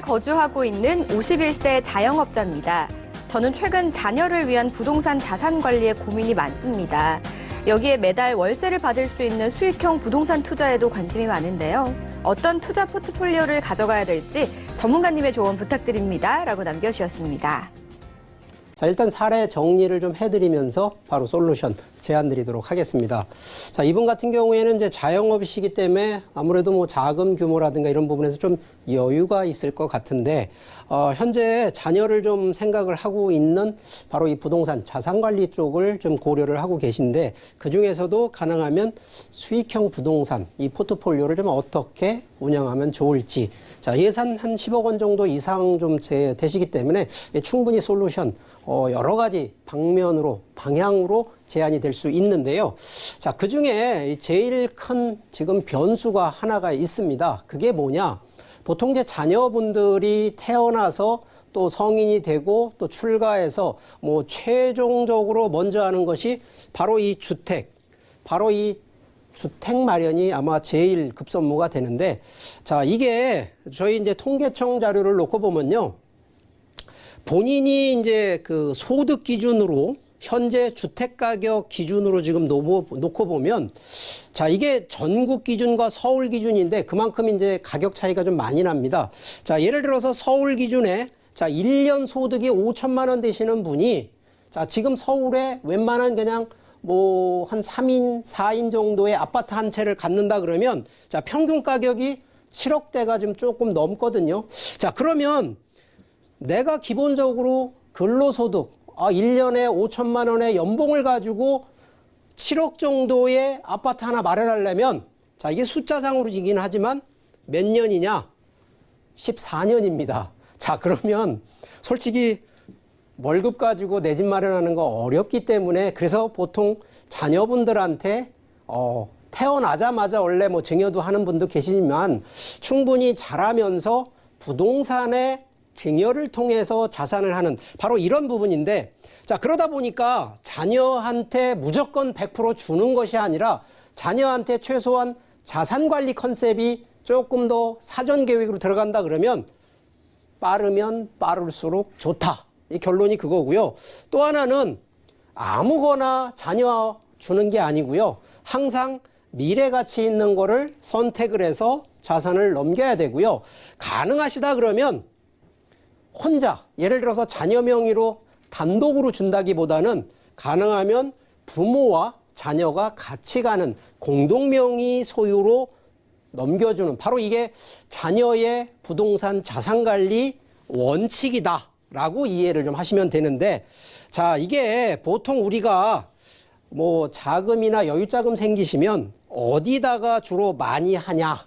거주하고 있는 51세 자영업자입니다. 저는 최근 자녀를 위한 부동산 자산 관리에 고민이 많습니다. 여기에 매달 월세를 받을 수 있는 수익형 부동산 투자에도 관심이 많은데요. 어떤 투자 포트폴리오를 가져가야 될지 전문가님의 조언 부탁드립니다. 라고 남겨주셨습니다. 자, 일단 사례 정리를 좀 해드리면서 바로 솔루션 제안 드리도록 하겠습니다. 자, 이분 같은 경우에는 이제 자영업이시기 때문에 아무래도 뭐 자금 규모라든가 이런 부분에서 좀 여유가 있을 것 같은데, 현재 자녀를 좀 생각을 하고 있는 바로 이 부동산 자산관리 쪽을 좀 고려를 하고 계신데, 그 중에서도 가능하면 수익형 부동산 이 포트폴리오를 좀 어떻게 운영하면 좋을지, 자, 예산 한 10억 원 정도 이상 좀 되시기 때문에 충분히 솔루션 여러 가지 방향으로 제안이 될 수 있는데요. 자, 그 중에 제일 큰 지금 변수가 하나가 있습니다. 그게 뭐냐? 보통 이제 자녀분들이 태어나서 또 성인이 되고 또 출가해서 뭐 최종적으로 먼저 하는 것이 바로 이 주택 마련이 아마 제일 급선무가 되는데, 자, 이게 저희 이제 통계청 자료를 놓고 보면요. 본인이 이제 그 소득 기준으로 현재 주택 가격 기준으로 지금 놓고 보면, 자, 이게 전국 기준과 서울 기준인데 그만큼 이제 가격 차이가 좀 많이 납니다. 자, 예를 들어서 서울 기준에 자, 1년 소득이 5천만 원 되시는 분이, 자, 지금 서울에 웬만한 그냥 뭐 한 3인, 4인 정도의 아파트 한 채를 갖는다 그러면, 자, 평균 가격이 7억대가 좀 조금 넘거든요. 자, 그러면 내가 기본적으로 근로소득 1년에 5천만 원의 연봉을 가지고 7억 정도의 아파트 하나 마련하려면, 자, 이게 숫자상으로지긴 하지만 몇 년이냐? 14년입니다. 자, 그러면 솔직히 월급 가지고 내 집 마련하는 거 어렵기 때문에, 그래서 보통 자녀분들한테 태어나자마자 원래 뭐 증여도 하는 분도 계시지만 충분히 자라면서 부동산의 증여를 통해서 자산을 하는 바로 이런 부분인데, 자, 그러다 보니까 자녀한테 무조건 100% 주는 것이 아니라 자녀한테 최소한 자산관리 컨셉이 조금 더 사전 계획으로 들어간다 그러면 빠르면 빠를수록 좋다. 이 결론이 그거고요. 또 하나는 아무거나 자녀 주는 게 아니고요. 항상 미래 가치 있는 거를 선택을 해서 자산을 넘겨야 되고요. 가능하시다 그러면 혼자, 예를 들어서 자녀 명의로 단독으로 준다기보다는 가능하면 부모와 자녀가 같이 가는 공동명의 소유로 넘겨주는, 바로 이게 자녀의 부동산 자산관리 원칙이다라고 이해를 좀 하시면 되는데, 자, 이게 보통 우리가 뭐 자금이나 여유자금 생기시면 어디다가 주로 많이 하냐?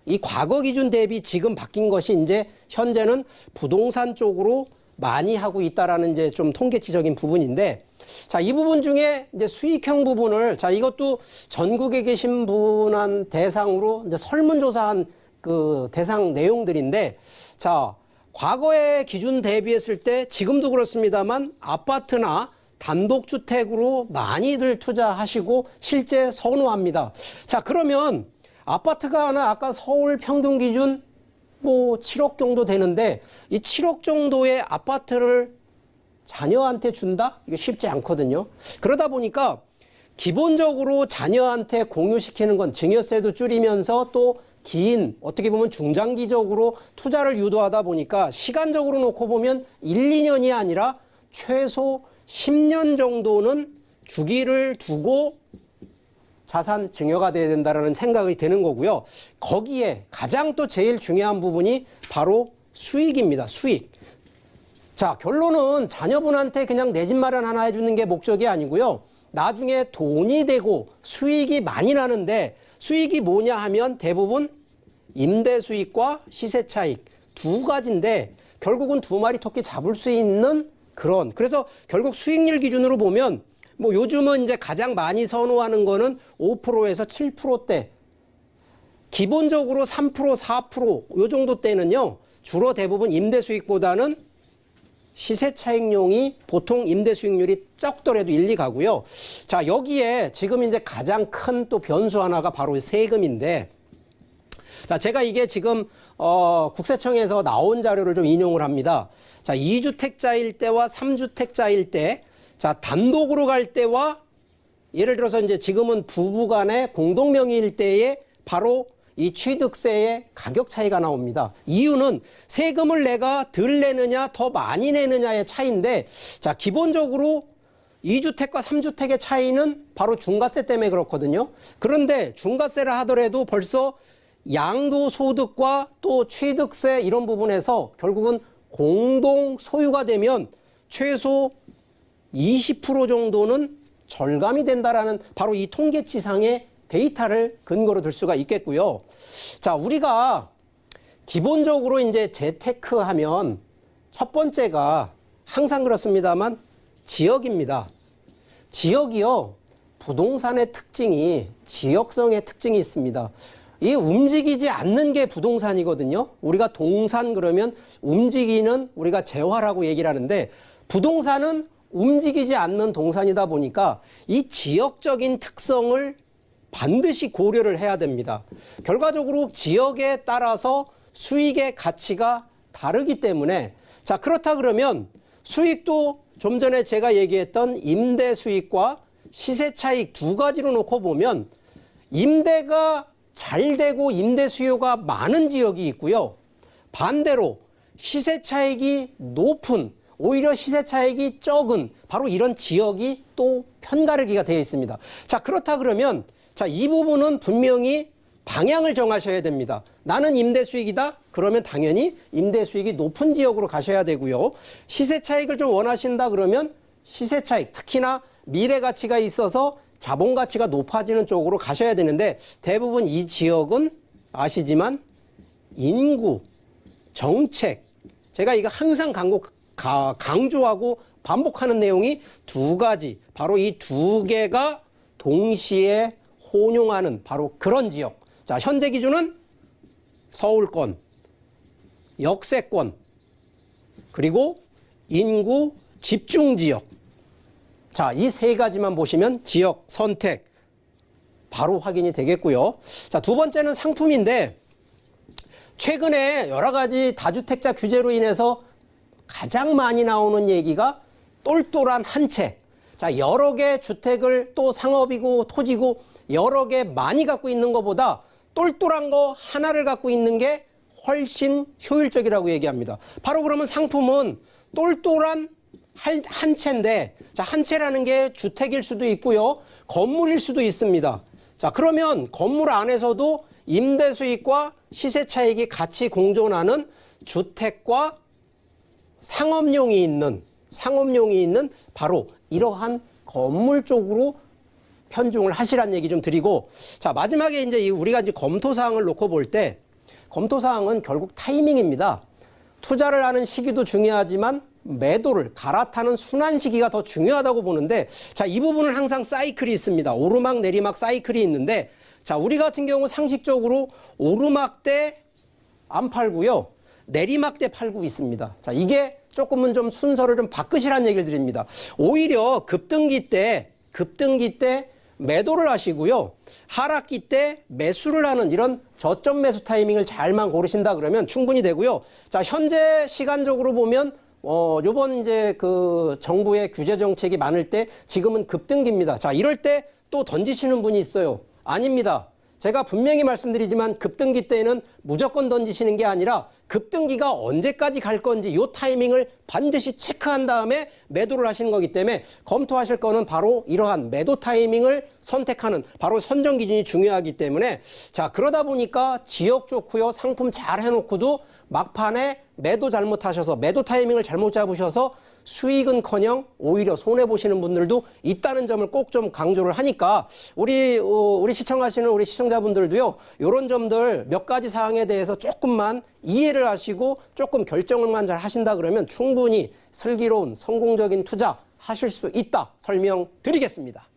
이 과거 기준 대비 지금 바뀐 것이 이제 현재는 부동산 쪽으로 많이 하고 있다라는 이제 좀 통계치적인 부분인데, 자, 이 부분 중에 이제 수익형 부분을, 자, 이것도 전국에 계신 분한 대상으로 이제 설문조사한 그 대상 내용들인데, 자, 과거의 기준 대비했을 때 지금도 그렇습니다만 아파트나 단독주택으로 많이들 투자하시고 실제 선호합니다. 자, 그러면 아파트가 하나 아까 서울 평균 기준 뭐 7억 정도 되는데, 이 7억 정도의 아파트를 자녀한테 준다? 이게 쉽지 않거든요. 그러다 보니까 기본적으로 자녀한테 공유시키는 건 증여세도 줄이면서 또 긴, 어떻게 보면 중장기적으로 투자를 유도하다 보니까 시간적으로 놓고 보면 1, 2년이 아니라 최소 10년 정도는 주기를 두고 자산 증여가 돼야 된다는 생각이 드는 거고요. 거기에 가장 또 제일 중요한 부분이 바로 수익입니다. 수익. 자, 결론은 자녀분한테 그냥 내 집 마련 하나 해주는 게 목적이 아니고요. 나중에 돈이 되고 수익이 많이 나는데, 수익이 뭐냐 하면 대부분 임대 수익과 시세 차익 두 가지인데, 결국은 두 마리 토끼 잡을 수 있는 그런, 그래서 결국 수익률 기준으로 보면 뭐 요즘은 이제 가장 많이 선호하는 거는 5%에서 7%대, 기본적으로 3%, 4%, 요 정도 때는요, 주로 대부분 임대 수익보다는 시세 차익용이 보통 임대 수익률이 적더라도 1, 2 가고요. 자, 여기에 지금 이제 가장 큰 또 변수 하나가 바로 세금인데, 자, 제가 이게 지금 국세청에서 나온 자료를 좀 인용을 합니다. 자, 2주택자일 때와 3주택자일 때, 자, 단독으로 갈 때와 예를 들어서 이제 지금은 부부간의 공동명의일 때에 바로 이 취득세의 가격 차이가 나옵니다. 이유는 세금을 내가 덜 내느냐 더 많이 내느냐의 차이인데, 자, 기본적으로 2주택과 3주택의 차이는 바로 중과세 때문에 그렇거든요. 그런데 중과세를 하더라도 벌써 양도소득과 또 취득세 이런 부분에서 결국은 공동 소유가 되면 최소 20% 정도는 절감이 된다라는 바로 이 통계치상의 데이터를 근거로 들 수가 있겠고요. 자, 우리가 기본적으로 이제 재테크 하면 첫 번째가 항상 그렇습니다만 지역입니다. 지역이요, 부동산의 특징이 지역성의 특징이 있습니다. 이 움직이지 않는 게 부동산이거든요. 우리가 동산 그러면 움직이는 우리가 재화라고 얘기를 하는데 부동산은 움직이지 않는 동산이다 보니까 이 지역적인 특성을 반드시 고려를 해야 됩니다. 결과적으로 지역에 따라서 수익의 가치가 다르기 때문에 자, 그렇다 그러면 수익도 좀 전에 제가 얘기했던 임대 수익과 시세 차익 두 가지로 놓고 보면 임대가 잘 되고 임대 수요가 많은 지역이 있고요. 반대로 시세 차익이 높은 오히려 시세 차익이 적은 바로 이런 지역이 또 편가르기가 되어 있습니다. 자, 그렇다 그러면 자, 이 부분은 분명히 방향을 정하셔야 됩니다. 나는 임대 수익이다? 그러면 당연히 임대 수익이 높은 지역으로 가셔야 되고요. 시세 차익을 좀 원하신다 그러면 시세 차익, 특히나 미래 가치가 있어서 자본 가치가 높아지는 쪽으로 가셔야 되는데 대부분 이 지역은 아시지만 인구, 정책, 제가 이거 항상 강조하고 반복하는 내용이 두 가지, 바로 이 두 개가 동시에 혼용하는 바로 그런 지역. 자, 현재 기준은 서울권, 역세권, 그리고 인구 집중 지역. 자, 이 세 가지만 보시면 지역 선택 바로 확인이 되겠고요. 자, 두 번째는 상품인데 최근에 여러 가지 다주택자 규제로 인해서 가장 많이 나오는 얘기가 똘똘한 한 채. 자, 여러 개 주택을 또 상업이고 토지고 여러 개 많이 갖고 있는 것보다 똘똘한 거 하나를 갖고 있는 게 훨씬 효율적이라고 얘기합니다. 바로 그러면 상품은 똘똘한 한 채인데, 자, 한 채라는 게 주택일 수도 있고요, 건물일 수도 있습니다. 자, 그러면 건물 안에서도 임대 수익과 시세 차익이 같이 공존하는 주택과 상업용이 있는 바로 이러한 건물 쪽으로 편중을 하시란 얘기 좀 드리고, 자, 마지막에 이제 우리가 이제 검토사항을 놓고 볼 때 검토사항은 결국 타이밍입니다. 투자를 하는 시기도 중요하지만 매도를 갈아타는 순환 시기가 더 중요하다고 보는데, 자, 이 부분은 항상 사이클이 있습니다. 오르막 내리막 사이클이 있는데, 자, 우리 같은 경우 상식적으로 오르막 때 안 팔고요, 내리막 때 팔고 있습니다. 자, 이게 조금은 좀 순서를 좀 바꾸시라는 얘기를 드립니다. 오히려 급등기 때 매도를 하시고요, 하락기 때 매수를 하는 이런 저점 매수 타이밍을 잘만 고르신다 그러면 충분히 되고요. 자, 현재 시간적으로 보면 요번 이제 그 정부의 규제 정책이 많을 때 지금은 급등기입니다. 자, 이럴 때 또 던지시는 분이 있어요. 아닙니다. 제가 분명히 말씀드리지만 급등기 때에는 무조건 던지시는 게 아니라 급등기가 언제까지 갈 건지 이 타이밍을 반드시 체크한 다음에 매도를 하시는 거기 때문에 검토하실 거는 바로 이러한 매도 타이밍을 선택하는 바로 선정 기준이 중요하기 때문에, 자, 그러다 보니까 지역 좋고요, 상품 잘 해놓고도 막판에 매도 잘못하셔서 매도 타이밍을 잘못 잡으셔서 수익은커녕 오히려 손해보시는 분들도 있다는 점을 꼭 좀 강조를 하니까 우리 시청하시는 우리 시청자분들도요, 이런 점들 몇 가지 사항에 대해서 조금만 이해를 하시고 조금 결정을만 잘 하신다 그러면 충분히 슬기로운 성공적인 투자 하실 수 있다 설명드리겠습니다.